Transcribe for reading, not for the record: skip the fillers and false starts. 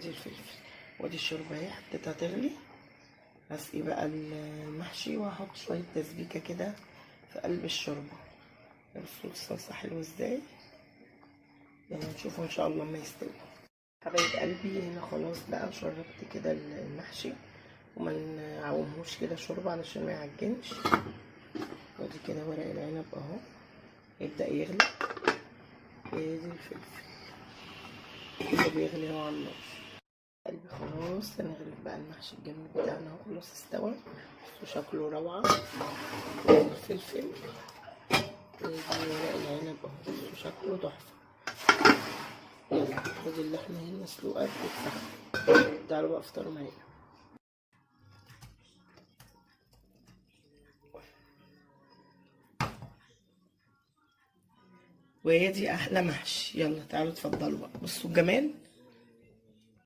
وادي الفلفل وادي الشوربه اهي حطيتها تغلي. هسقي بقى المحشي وهحط شويه تسبيكه كده في قلب الشوربه. بصوا الصلصه حلوه ازاي. يلا نشوفه ان شاء الله ما يستوي. حبايب قلبي هنا خلاص بقى شربت كده المحشي وما نعومهوش كده شوربه علشان ما يعجنش. وادي كده ورق العنب اهو يبدا يغلي. ادي الفلفل كده بيغلي اهو على النار. قلبي خلاص هنغرف بقى المحشي الجميل بتاعنا اهو خلاص استوى. بصوا شكله روعه. ادي الفلفل ادي ورق العنب اهو بصوا شكله تحفه. يلا ادي اللحمه اهي مسلوقه بتتسخن. تعالوا بقى افطروا معايا. وادي احلى محشي. يلا تعالوا اتفضلوا بقى. بصوا الجمال.